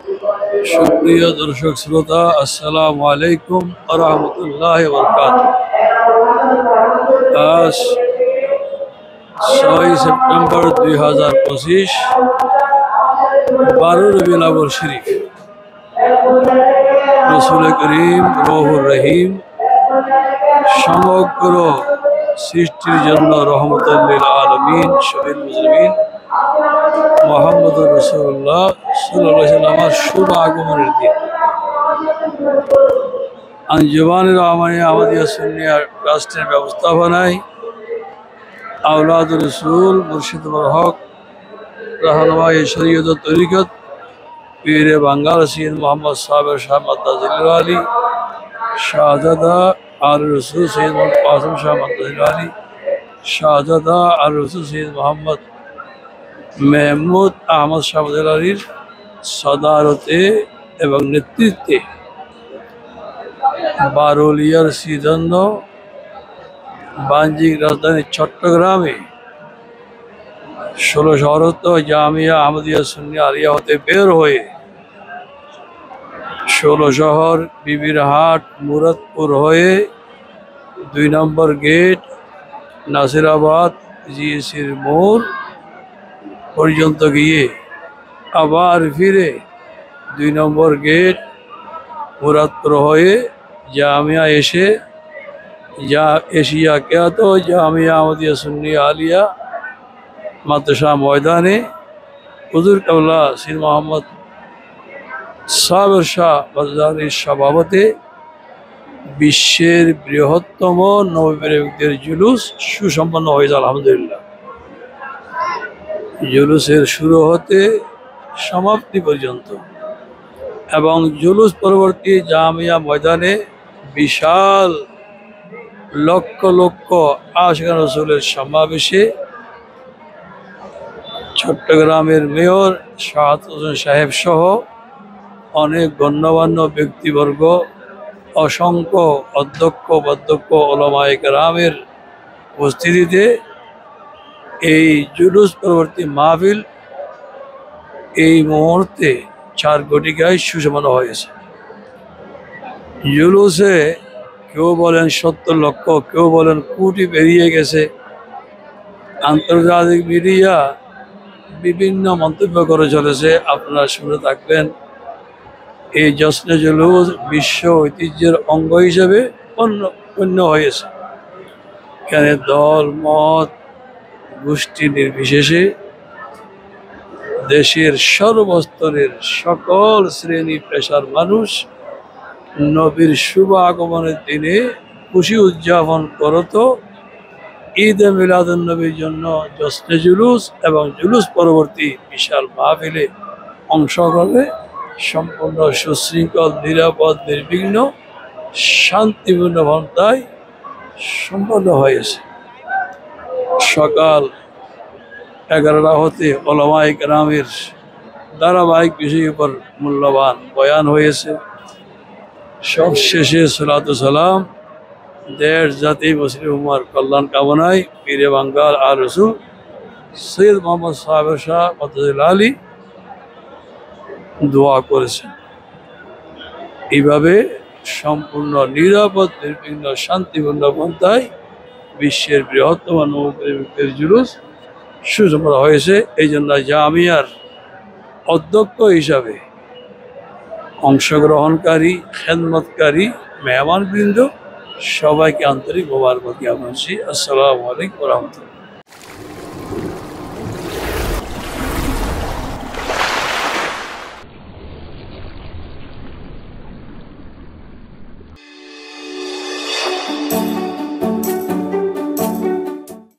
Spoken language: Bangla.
সুপ্রিয় দর্শক শ্রোতা, আসসালামু আলাইকুম ওয়া রাহমাতুল্লাহি ওয়া বারাকাতুহু। আজ 6 সেপ্টেম্বর 2025, 12 রবিউল আউয়াল শরীফ। রাসূল করিম রউফুর রহিম সমগ্র সৃষ্টির জন্য রহমতুল লিল আলামিন শফিউল মুজরিমিন মুহাম্মদুর রাসূলুল্লাহ সাল্লাল্লাহু আলাইহি ওয়াসাল্লামের শুভ আগমনের দিন। আঞ্জুমানুর রহমানিয়া আহমদিয়া সুন্নিয়া ট্রাস্টের ব্যবস্থাপনায় আওলাদুর রাসূল মুর্শিদুল হক রাহনুমায়ে শরীয়ত ও তরিকত পীরে বাঙ্গাল সৈয়দ মোহাম্মদ সাবের শাহ মাদ্দাজিল আলী শাহজাদা আর রসুল সৈয়দ মোহাম্মদ কাসিম শাহ মাদ্দাজিল আলী শাহজাদা আর রসুল সৈয়দ মোহাম্মদ মেহমুদ আহমদ শাহ মাদ্দাজিল আলীর সদারতে এবং নেতৃত্বে বারুলিয়ার সিজন্য বাণিজ্যিক রাজধানী চট্টগ্রামে 16 শহরত জামিয়া আহমদিয়া সুন্নিয়া আলিয়া হতে বের হয়ে 16 শহর বিবিরহাট মুরাদপুর হয়ে 2 নম্বর গেট নাসিরাবাদ জিএসির মোড় পর্যন্ত গিয়ে আবার ফিরে 2 নম্বর গেট মুরাদপুর হয়ে জামিয়া এসে এশিয়া খ্যাত জামিয়া আহমদিয়া সুন্নিয়া আলিয়া মাদ্রাসা ময়দানে হুজুর কেবলা সৈয়দ মোহাম্মদ সাবের শাহ বাজারের সভাপতি বিশ্বের বৃহত্তম নবীপ্রেমিকদের জুলুস সুসম্পন্ন হয়েছে আলহামদুলিল্লাহ। জুলুসের শুরু হতে সমাপ্তি পর্যন্ত এবং জুলুস পরবর্তী জামিয়া ময়দানে বিশাল লক্ষ লক্ষ আশিকান রাসূলের সমাবেশে চট্টগ্রামের মেয়র শাহাদ হোসেন সাহেব সহ অনেক গণ্যমান্য ব্যক্তিবর্গ, অসংখ্য অধ্যক্ষ উপাধ্যক্ষ ওলামায়ে কেরামের উপস্থিতিতে এই জুলুস পরবর্তী মাহফিল এই মুহূর্তে 4 ঘটিকায় সুসম্পন্ন হয়েছে। জুলুসে কেউ বলেন 70 লক্ষ, কেউ বলেন কোটি পেরিয়ে গেছে। আন্তর্জাতিক মিডিয়া বিভিন্ন মন্তব্য করে চলেছে, আপনারা শুনে থাকবেন। এই জশ্নে জুলুস বিশ্ব ঐতিহ্যের অঙ্গ হিসেবে গণ্য হয়েছে। এখানে দল মত গোষ্ঠী নির্বিশেষে দেশের সর্বস্তরের সকল শ্রেণী পেশার মানুষ নবীর শুভ আগমনের দিনে খুশি উদযাপন করত। ঈদে মিলাদুন নবীর জন্য জশ্নে জুলুস এবং জুলুস পরবর্তী বিশাল মাহফিলে অংশগ্রহণে সম্পূর্ণ সুশৃঙ্খল, নিরাপদ, নির্বিঘ্ন, শান্তিপূর্ণ পন্থায় সম্পন্ন হয়েছে। সকাল 11টা হতে ওলামায়ে কেরামের ধারাবাহিক বিষয়ের উপর মূল্যবান বয়ান হয়েছে। সবশেষে সালাতু সালাম দেশ জাতি মুসলিম উম্মার কল্যাণ কামনায় পীরে বাঙ্গাল আর রসুল সৈয়দ মোহাম্মদ সাবের শাহ মাদ্দাজিল আলী দোয়া করেছেন। এইভাবে সম্পূর্ণ নিরাপদ, নির্বিঘ্ন, শান্তিপূর্ণ পন্থায় বিশ্বের বৃহত্তম নবীপ্রেমিকদের জুলুস সুসম্পন্ন হয়েছে। এই জন্য জামিয়ার অধ্যক্ষ হিসাবে অংশগ্রহণকারী, খেদমতকারী, মেহমানবৃন্দ সবাইকে আন্তরিক মোবারকবাদ জ্ঞাপন করছি। আসসালামু আলাইকুম ওয়া রাহমাতুল্লাহ।